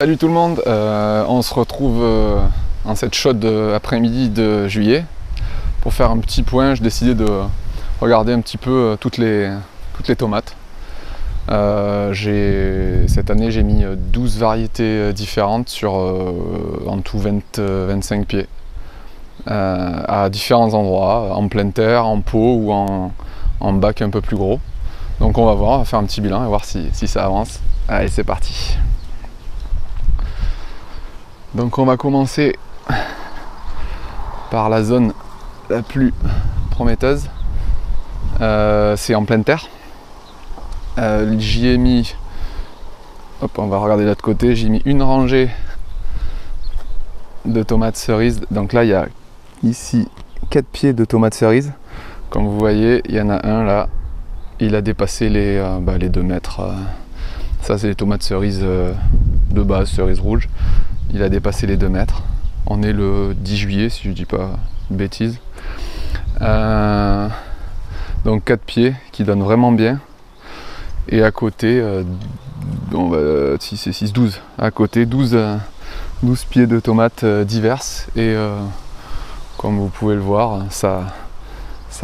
Salut tout le monde, on se retrouve en cette chaude après-midi de juillet pour faire un petit point. J'ai décidé de regarder un petit peu toutes les tomates. Cette année j'ai mis 12 variétés différentes sur en tout 25 pieds à différents endroits, en pleine terre, en pot ou en bac un peu plus gros. Donc on va voir, on va faire un petit bilan et voir si ça avance. Allez, c'est parti. Donc on va commencer par la zone la plus prometteuse, c'est en pleine terre. J'y ai mis, hop, on va regarder de l'autre côté, j'ai mis une rangée de tomates cerises. Donc là il y a ici 4 pieds de tomates cerises. Comme vous voyez, il y en a un là, il a dépassé les 2 mètres. Ça c'est les tomates cerises de base, cerises rouges. Il a dépassé les 2 mètres. On est le 10 juillet, si je dis pas de bêtises. Donc 4 pieds qui donnent vraiment bien. Et à côté, 6 et 6, 12. À côté, 12 pieds de tomates diverses. Et comme vous pouvez le voir, ça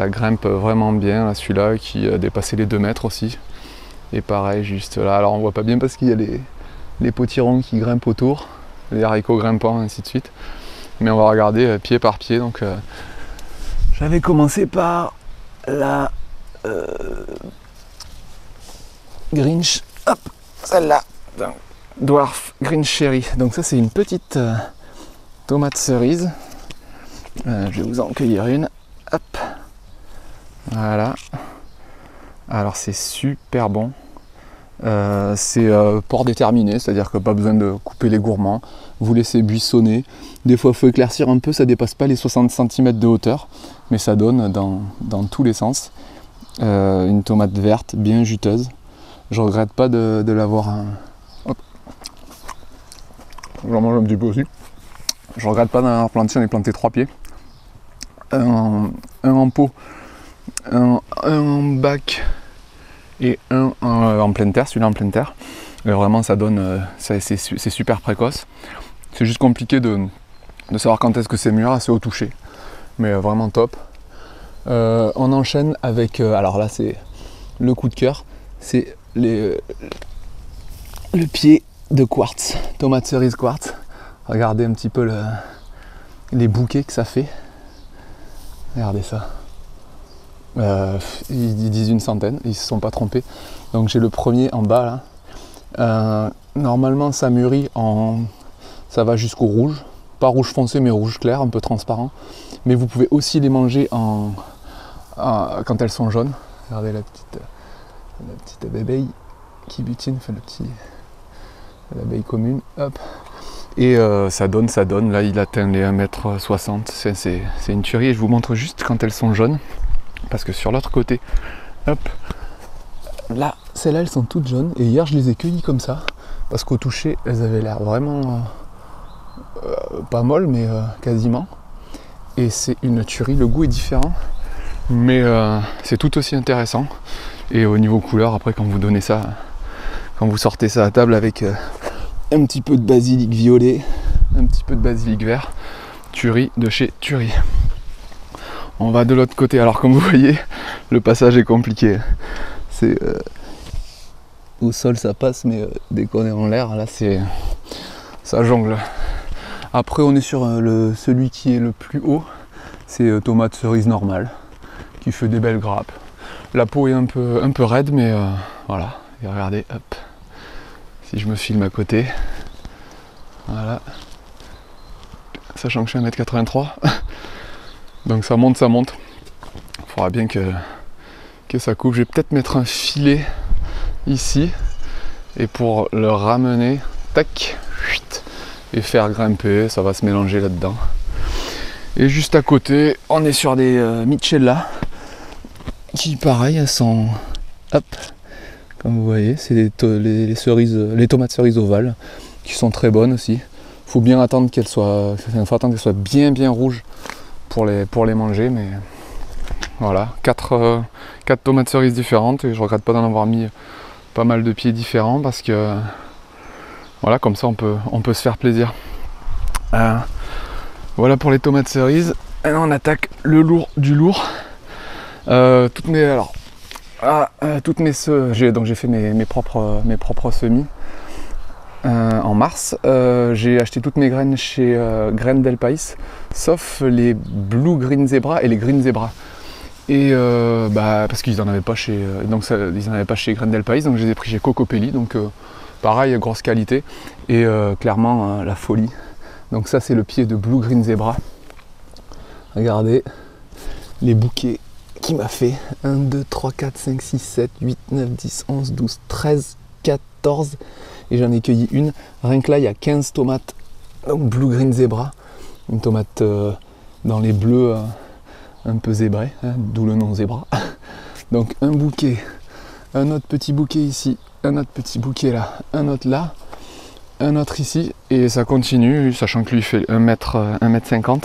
grimpe vraiment bien. Celui-là qui a dépassé les 2 mètres aussi. Et pareil, juste là. Alors on voit pas bien parce qu'il y a les potirons qui grimpent autour. Les haricots grimpants, ainsi de suite. Mais on va regarder pied par pied. Donc, j'avais commencé par la Grinch, hop, celle-là, Dwarf Green Cherry. Donc ça c'est une petite tomate cerise. Je vais vous en cueillir une. Hop, voilà. Alors c'est super bon. C'est port déterminé, c'est-à-dire que pas besoin de couper les gourmands, vous laissez buissonner. Des fois il faut éclaircir un peu, ça dépasse pas les 60 cm de hauteur, mais ça donne dans tous les sens. Une tomate verte, bien juteuse. Je regrette pas de l'avoir. Hop. J'en mange un petit peu aussi. Je regrette pas d'en avoir planté, j'en ai planté 3 pieds. Un en pot, un en bac. Et un en pleine terre, celui-là en pleine terre. Et vraiment ça donne, c'est super précoce. C'est juste compliqué de savoir quand est-ce que c'est mûr, c'est au toucher. Mais vraiment top. On enchaîne avec, alors là c'est le coup de cœur, c'est le pied de quartz, tomate cerise quartz. Regardez un petit peu les bouquets que ça fait. Regardez ça. Ils disent une centaine, ils se sont pas trompés. Donc j'ai le premier en bas là. Normalement ça mûrit ça va jusqu'au rouge, pas rouge foncé mais rouge clair, un peu transparent. Mais vous pouvez aussi les manger quand elles sont jaunes. Regardez la petite abeille qui butine, enfin l'abeille commune. Hop. Et ça donne. Là il atteint les 1,60 m. C'est une tuerie et je vous montre juste quand elles sont jaunes. Parce que sur l'autre côté, hop, là, celles-là, elles sont toutes jaunes. Et hier, je les ai cueillies comme ça. Parce qu'au toucher, elles avaient l'air vraiment pas molles, mais quasiment. Et c'est une tuerie. Le goût est différent. Mais c'est tout aussi intéressant. Et au niveau couleur, après, quand vous donnez ça, quand vous sortez ça à table avec un petit peu de basilic violet, un petit peu de basilic vert, tuerie de chez Tuerie. On va de l'autre côté. Alors comme vous voyez, le passage est compliqué. C'est au sol ça passe, mais dès qu'on est en l'air, là ça jongle. Après on est sur celui qui est le plus haut. C'est tomate cerise normale, qui fait des belles grappes. La peau est un peu raide, mais voilà. Et regardez, hop. Si je me filme à côté, voilà. Sachant que je suis 1,83 m. Donc ça monte. Il faudra bien que ça coupe. Je vais peut-être mettre un filet ici. Et pour le ramener, tac, et faire grimper, ça va se mélanger là-dedans. Et juste à côté, on est sur des Michella. Qui pareil, elles sont, hop, comme vous voyez, c'est les tomates cerises ovales. Qui sont très bonnes aussi. Il faut bien attendre qu'elles soient bien rouges. Pour les manger, mais voilà, 4 tomates cerises différentes et je regrette pas d'en avoir mis pas mal de pieds différents parce que Voilà, comme ça on peut se faire plaisir. Voilà pour les tomates cerises. Maintenant on attaque le lourd du lourd. Toutes mes donc j'ai fait mes propres semis en mars. J'ai acheté toutes mes graines chez Graines del País, sauf les Blue Green Zebra et les Green Zebra. Et parce qu'ils n'en avaient pas chez Graines del País, donc je les ai pris chez Cocopelli. Donc pareil, grosse qualité et clairement la folie. Donc ça c'est le pied de Blue Green Zebra. Regardez les bouquets qu'il m'a fait. 1, 2, 3, 4, 5, 6, 7, 8, 9, 10, 11, 12, 13, 14. Et j'en ai cueilli une. Rien que là, il y a 15 tomates. Donc Blue Green Zebra. Une tomate dans les bleus un peu zébrés, hein, d'où le nom zébra. Donc un bouquet, un autre petit bouquet ici, un autre petit bouquet là, un autre là, un autre ici. Et ça continue, sachant que lui il fait 1m50.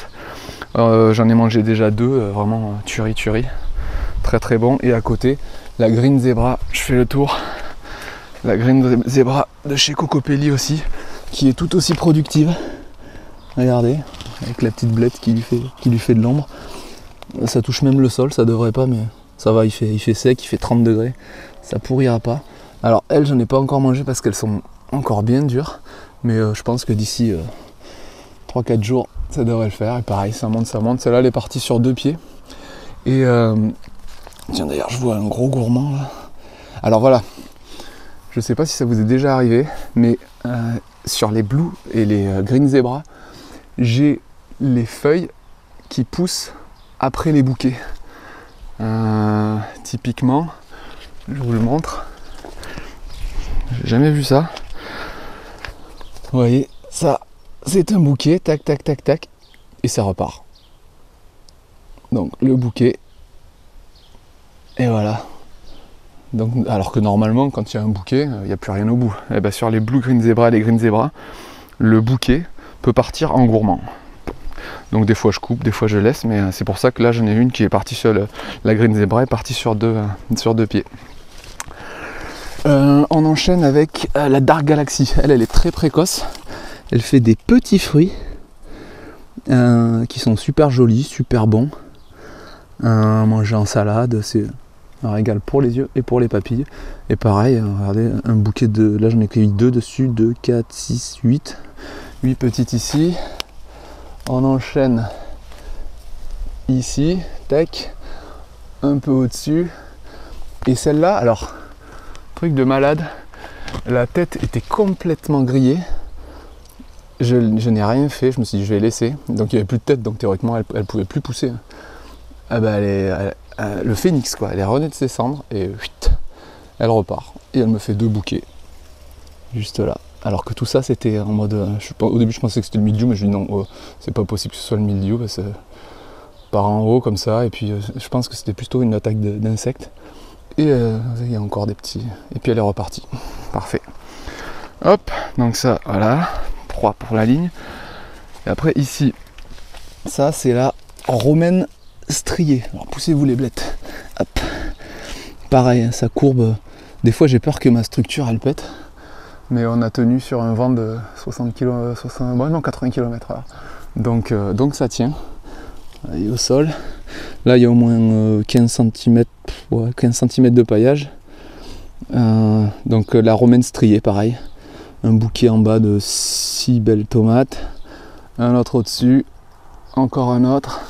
J'en ai mangé déjà 2, vraiment tuerie. Très très bon. Et à côté, la Green Zebra, je fais le tour. La Green Zebra de chez Cocopelli aussi, qui est tout aussi productive. Regardez, avec la petite blette qui lui fait de l'ombre. Ça touche même le sol, ça devrait pas, mais ça va, il fait sec, il fait 30 degrés. Ça pourrira pas. Alors elles, j'en ai pas encore mangé parce qu'elles sont encore bien dures. Mais je pense que d'ici 3-4 jours, ça devrait le faire. Et pareil, ça monte. Celle-là, elle est partie sur 2 pieds. Et tiens, d'ailleurs, je vois un gros gourmand là. Alors voilà, je sais pas si ça vous est déjà arrivé, mais sur les Blue et les Green Zebra, j'ai les feuilles qui poussent après les bouquets. Typiquement, je vous le montre. J'ai jamais vu ça. Vous voyez, ça, c'est un bouquet, tac, et ça repart. Donc le bouquet, et voilà. Donc, alors que normalement, quand il y a un bouquet, il n'y a plus rien au bout. Et bien sur les Blue Green Zebra et les Green Zebra, le bouquet peut partir en gourmand. Donc des fois je coupe, des fois je laisse, mais c'est pour ça que là j'en ai une qui est partie sur la Green Zebra, est partie sur deux pieds. On enchaîne avec la Dark Galaxy. Elle est très précoce. Elle fait des petits fruits qui sont super jolis, super bons. Manger en salade, c'est un régal pour les yeux et pour les papilles. Et pareil, regardez, un bouquet de... Là j'en ai cueilli 2 dessus, 2, 4, 6, 8. 8 petites ici. On enchaîne ici, tac, un peu au-dessus. Et celle-là, alors, truc de malade, la tête était complètement grillée. Je n'ai rien fait, je me suis dit je vais laisser. Donc il n'y avait plus de tête, donc théoriquement elle ne pouvait plus pousser. Ah bah le phénix quoi, elle est revenue de ses cendres et elle repart. Et elle me fait 2 bouquets, juste là. Alors que tout ça c'était en mode, au début je pensais que c'était le mildiou, mais je dis non, c'est pas possible que ce soit le mildiou, parce que par en haut comme ça, et puis je pense que c'était plutôt une attaque d'insectes. Et il y a encore des petits, et puis elle est repartie, parfait. Hop, donc ça, voilà, 3 pour la ligne. Et après ici, ça c'est la romaine striée. Alors poussez-vous les blettes, hop, pareil, hein, ça courbe. Des fois j'ai peur que ma structure elle pète. Mais on a tenu sur un vent de 80 km/h. Donc ça tient. Et au sol, là il y a au moins 15 cm de paillage. Donc la romaine striée, pareil. Un bouquet en bas de 6 belles tomates. Un autre au-dessus. Encore un autre.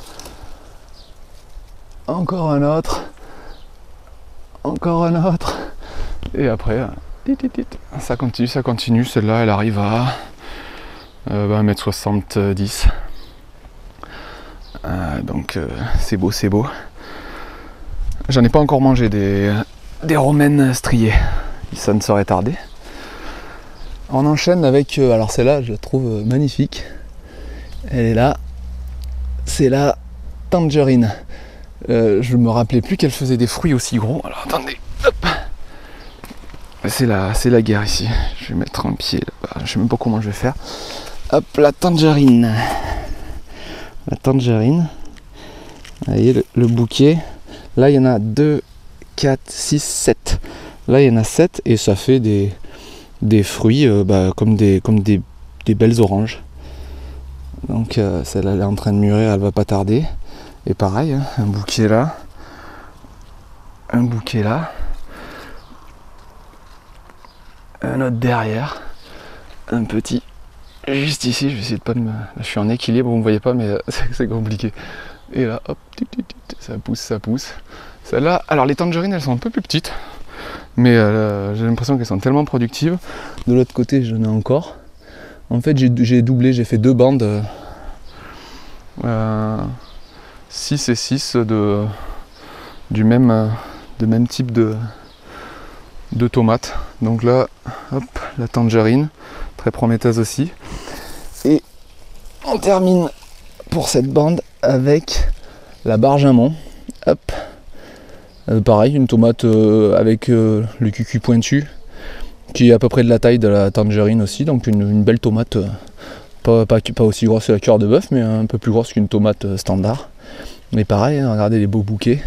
Encore un autre. Encore un autre. Et après... ça continue, celle-là elle arrive à 1m70. Donc c'est beau. J'en ai pas encore mangé des romaines striées, ça ne saurait tarder. On enchaîne avec, alors celle-là je la trouve magnifique. Elle est là, c'est la tangerine. Je me rappelais plus qu'elle faisait des fruits aussi gros. Alors attendez, hop. C'est la guerre ici. Je vais mettre un pied là-bas. Je sais même pas comment je vais faire. Hop, la tangerine. La tangerine. Vous voyez le bouquet. Là, il y en a 2, 4, 6, 7. Là, il y en a 7 et ça fait des des fruits comme des belles oranges. Donc celle-là elle est en train de mûrir, elle va pas tarder. Et pareil, hein, un bouquet là, un autre derrière, un petit juste ici. Je vais essayer de pas me... Là, je suis en équilibre, vous me voyez pas, mais c'est compliqué. Et là, hop, ça pousse. Celle-là, alors les tangerines, elles sont un peu plus petites, mais j'ai l'impression qu'elles sont tellement productives. De l'autre côté, j'en ai encore. En fait, j'ai doublé, j'ai fait 2 bandes, 6 et 6 du même type de tomates. Donc là, hop, la tangerine, très prometteuse aussi. Et on termine pour cette bande avec la barjamon. Hop, pareil, une tomate avec le cucu pointu, qui est à peu près de la taille de la tangerine aussi. Donc une belle tomate, pas aussi grosse que la cœur de bœuf, mais un peu plus grosse qu'une tomate standard. Mais pareil, hein, regardez les beaux bouquets.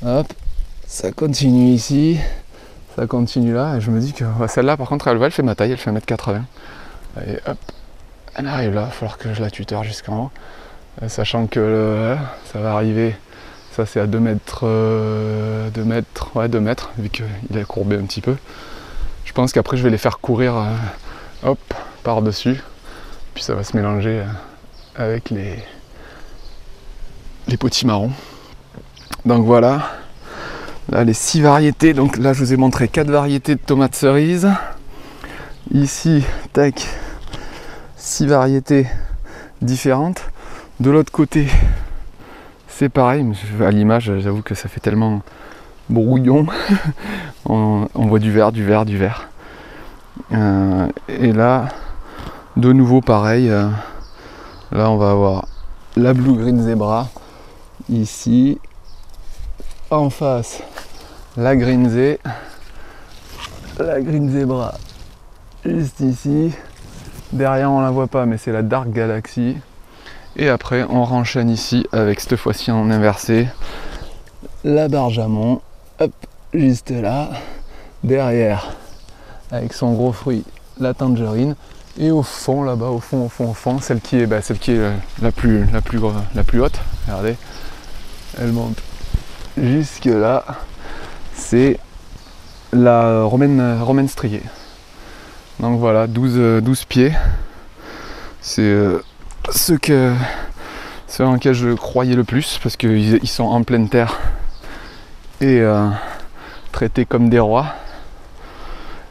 Hop, ça continue ici, ça continue là, et je me dis que celle-là par contre elle fait ma taille, elle fait 1m80. Et hop, elle arrive là, il va falloir que je la tuteur jusqu'en haut. Sachant que ça va arriver, ça c'est à 2 mètres, 2 mètres, vu qu'il est courbé un petit peu. Je pense qu'après je vais les faire courir hop, par-dessus, puis ça va se mélanger avec les potimarrons. Donc voilà, là les 6 variétés, donc là je vous ai montré 4 variétés de tomates cerises. Ici, tac, 6 variétés différentes. De l'autre côté, c'est pareil, à l'image, j'avoue que ça fait tellement brouillon. on voit du vert. Et là, de nouveau pareil, là on va avoir la Blue Green Zebra, ici, en face, la Green Zebra, juste ici. Derrière on la voit pas, mais c'est la Dark Galaxy. Et après on renchaîne ici avec cette fois-ci en inversé, la barjamon, hop, juste là. Derrière, avec son gros fruit, la tangerine. Et au fond, là-bas, au fond, celle qui est la plus haute. Regardez, elle monte jusque là. C'est la romaine striée. Donc voilà, 12 pieds. C'est ceux en lesquels je croyais le plus, parce qu'ils sont en pleine terre et traités comme des rois.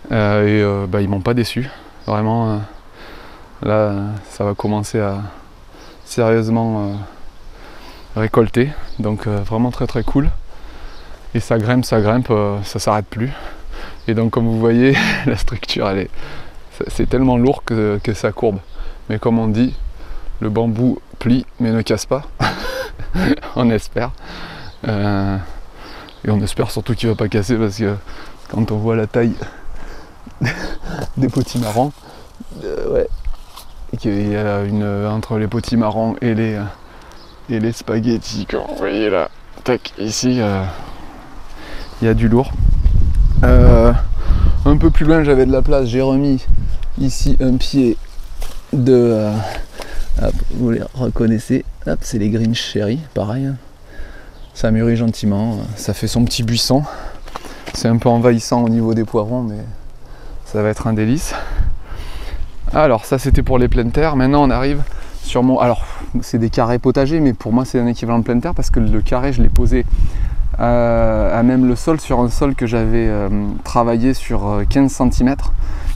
Ils m'ont pas déçu. Vraiment, là, ça va commencer à sérieusement récolter. Donc vraiment très très cool. Et ça grimpe, ça s'arrête plus. Et donc comme vous voyez, la structure, c'est tellement lourd que ça courbe. Mais comme on dit, le bambou plie mais ne casse pas. On espère. Et on espère surtout qu'il ne va pas casser, parce que quand on voit la taille des potimarrons, ouais, et qu'il y a entre les potimarrons et les spaghettis, comme vous voyez là, tac, ici, il y a du lourd. Un peu plus loin, j'avais de la place, j'ai remis ici un pied de hop, vous les reconnaissez, hop, c'est les Green Cherry, pareil, hein. Ça mûrit gentiment, ça fait son petit buisson. C'est un peu envahissant au niveau des poivrons, mais ça va être un délice. Alors ça c'était pour les pleines terres. Maintenant on arrive sur mon... Alors c'est des carrés potagers, mais pour moi c'est un équivalent de pleine terre, parce que le carré je l'ai posé à même le sol, sur un sol que j'avais travaillé sur 15 cm.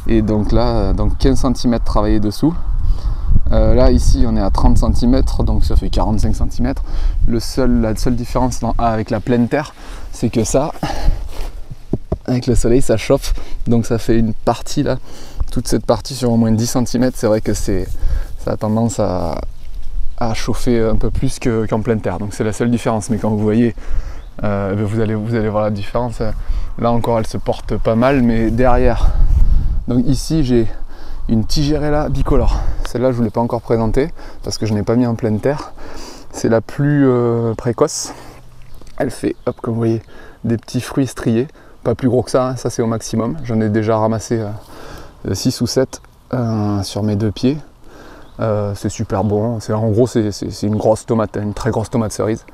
Et donc là, 15 cm travaillé dessous. Là ici on est à 30 cm, donc ça fait 45 cm. La seule différence avec la pleine terre, c'est que ça, avec le soleil, ça chauffe. Donc ça fait une partie là, toute cette partie sur au moins 10 cm. C'est vrai que ça a tendance à chauffer un peu plus qu'en pleine terre. Donc c'est la seule différence. Mais quand vous voyez, vous allez voir la différence. Là encore elle se porte pas mal, mais derrière, donc ici j'ai une Tigerella bicolore. Celle-là je ne vous l'ai pas encore présentée parce que je n'ai pas mis en pleine terre. C'est la plus précoce. Elle fait, hop, comme vous voyez, des petits fruits striés. pas plus gros que ça, hein, ça c'est au maximum. J'en ai déjà ramassé 6 ou 7 sur mes 2 pieds. C'est super bon, en gros c'est une grosse tomate, une très grosse tomate cerise.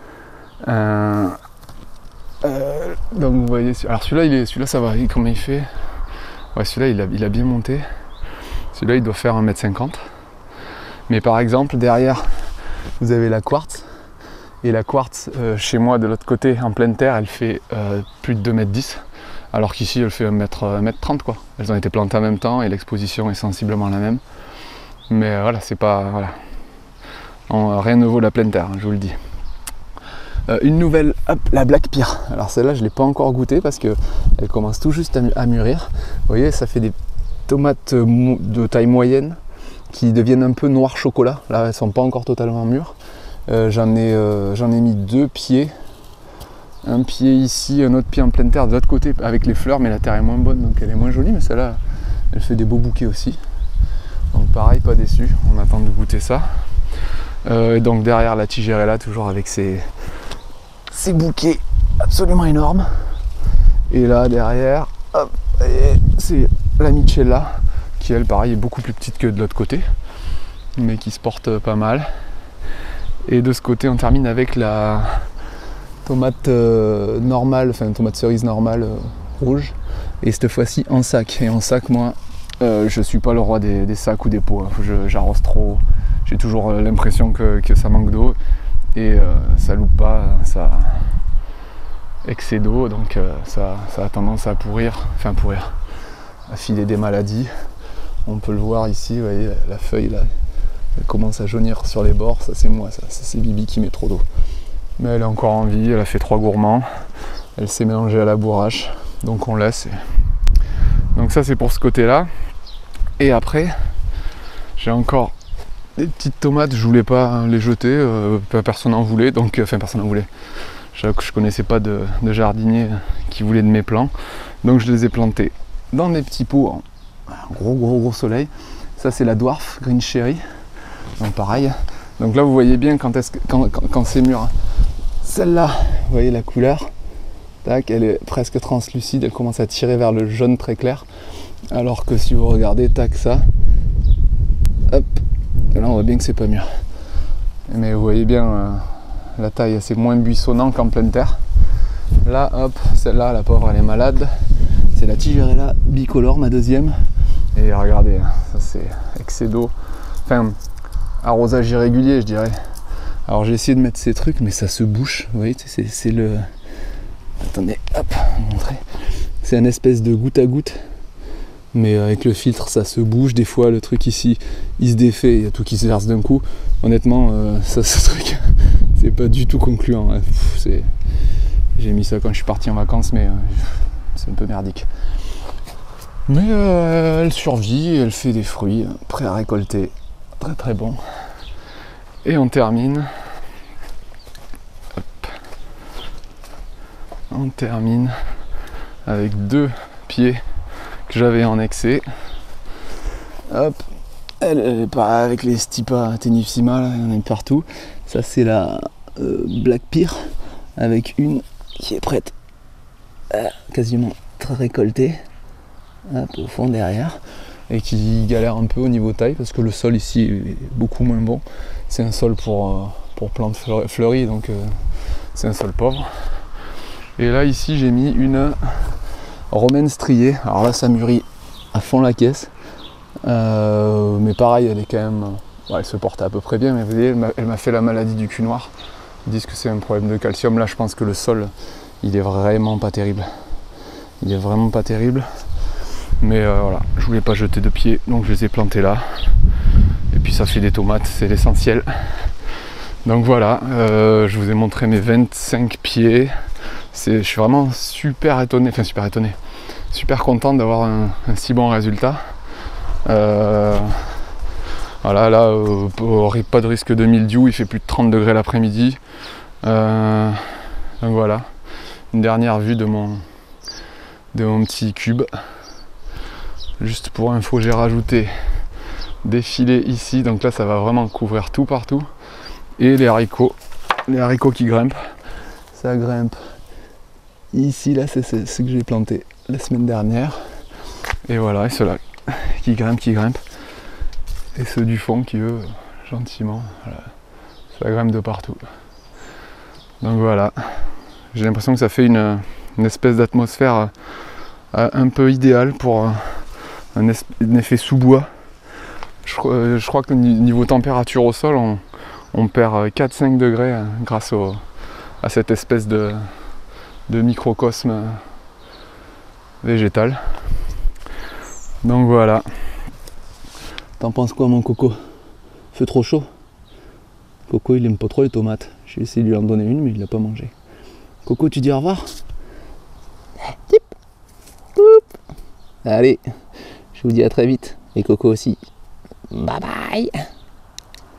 Donc vous voyez, alors celui-là ça va, comment il fait? Ouais, celui-là il a bien monté. Celui-là il doit faire 1m50. Mais par exemple derrière vous avez la quartz. Et la quartz chez moi de l'autre côté en pleine terre elle fait plus de 2m10. Alors qu'ici elle fait 1m30 quoi. Elles ont été plantées en même temps et l'exposition est sensiblement la même. Mais voilà, c'est pas. Voilà. Rien ne vaut la pleine terre, hein, je vous le dis. Une nouvelle, hop, la Black Pear. Alors celle-là je ne l'ai pas encore goûtée parce qu'elle commence tout juste à mûrir. Vous voyez, ça fait des tomates de taille moyenne qui deviennent un peu noir chocolat. Là elles ne sont pas encore totalement mûres. J'en ai mis 2 pieds. Un pied ici, un autre pied en pleine terre de l'autre côté avec les fleurs, mais la terre est moins bonne donc elle est moins jolie, mais celle-là elle fait des beaux bouquets aussi. Donc pareil, pas déçu, on attend de goûter ça. Et donc derrière la Tigerella, toujours avec ses bouquets absolument énormes. Et là derrière, hop, c'est la Michella, qui elle pareil est beaucoup plus petite que de l'autre côté, mais qui se porte pas mal. Et de ce côté on termine avec la tomate normale, enfin tomate cerise normale rouge. Et cette fois-ci en sac. Et en sac moi, je suis pas le roi des sacs ou des pots, hein. J'arrose trop, j'ai toujours l'impression que ça manque d'eau et ça loupe pas, ça excès d'eau, donc ça a tendance à pourrir, à filer des maladies. On peut le voir ici, vous voyez la feuille là, elle commence à jaunir sur les bords, ça c'est moi, ça c'est Bibi qui met trop d'eau. Mais elle est encore en vie, elle a fait 3 gourmands, elle s'est mélangée à la bourrache, donc on laisse. Donc ça c'est pour ce côté là. Et après j'ai encore des petites tomates, je voulais pas les jeter, personne n'en voulait, donc personne n'en voulait. Je connaissais pas de jardinier qui voulait de mes plants, donc je les ai plantés dans des petits pots en gros soleil. Ça c'est la Dwarf Green Cherry, donc pareil. Donc là vous voyez bien quand c'est mûr. Celle-là, vous voyez la couleur, tac, elle est presque translucide, elle commence à tirer vers le jaune très clair. Alors que si vous regardez, tac, ça, hop, là on voit bien que c'est pas mûr. Mais vous voyez bien la taille, c'est moins buissonnant qu'en pleine terre. Là, hop, celle-là, la pauvre, elle est malade. C'est la Tigerella bicolore, ma deuxième. Et regardez, ça c'est excès d'eau. Enfin, arrosage irrégulier, je dirais. Alors j'ai essayé de mettre ces trucs, mais ça se bouche. Vous voyez, c'est le... Attendez, hop, je vais montrer. C'est une espèce de goutte à goutte. Mais avec le filtre ça se bouge, des fois le truc ici il se défait, il y a tout qui se verse d'un coup. Honnêtement ce truc c'est pas du tout concluant, hein. J'ai mis ça quand je suis parti en vacances mais c'est un peu merdique. Mais elle survit, elle fait des fruits prêts à récolter, très très bon. Et on termine, hop. On termine avec 2 pieds que j'avais en excès. Hop, elle est pas avec les Stipa Tenuissima, là, il y en a partout. Ça c'est la Black Pear avec une qui est prête quasiment très récoltée, hop, au fond derrière, et qui galère un peu au niveau taille parce que le sol ici est beaucoup moins bon. C'est un sol pour plantes fleuries, donc c'est un sol pauvre. Et là ici j'ai mis une romaine striée. Alors là ça mûrit à fond la caisse, mais pareil elle est quand même, elle se porte à peu près bien, mais vous voyez elle m'a fait la maladie du cul noir. Ils disent que c'est un problème de calcium. Là je pense que le sol il est vraiment pas terrible, mais voilà, je voulais pas jeter de pied donc je les ai plantés là, et puis ça fait des tomates, c'est l'essentiel. Donc voilà, je vous ai montré mes 25 pieds. Je suis vraiment super étonné, super content d'avoir un si bon résultat. Voilà, là, pas de risque de mildiou, il fait plus de 30 degrés l'après-midi. Donc voilà, une dernière vue de mon petit cube. Juste pour info, j'ai rajouté des filets ici, donc là ça va vraiment couvrir tout partout. Et les haricots qui grimpent, ça grimpe Ici, là, c'est ce que j'ai planté la semaine dernière. Et voilà, et ceux-là qui grimpent. Et ceux du fond qui, eux, gentiment, voilà, ça grimpe de partout. Donc voilà, j'ai l'impression que ça fait une espèce d'atmosphère un peu idéale pour un effet sous-bois. Je crois que niveau température au sol, on perd 4-5 degrés grâce à cette espèce de microcosme végétal. Donc voilà. T'en penses quoi mon Coco? Fait trop chaud? Coco il aime pas trop les tomates. J'ai essayé de lui en donner une mais il l'a pas mangé. Coco, tu dis au revoir? Allez, je vous dis à très vite. Et Coco aussi. Bye bye.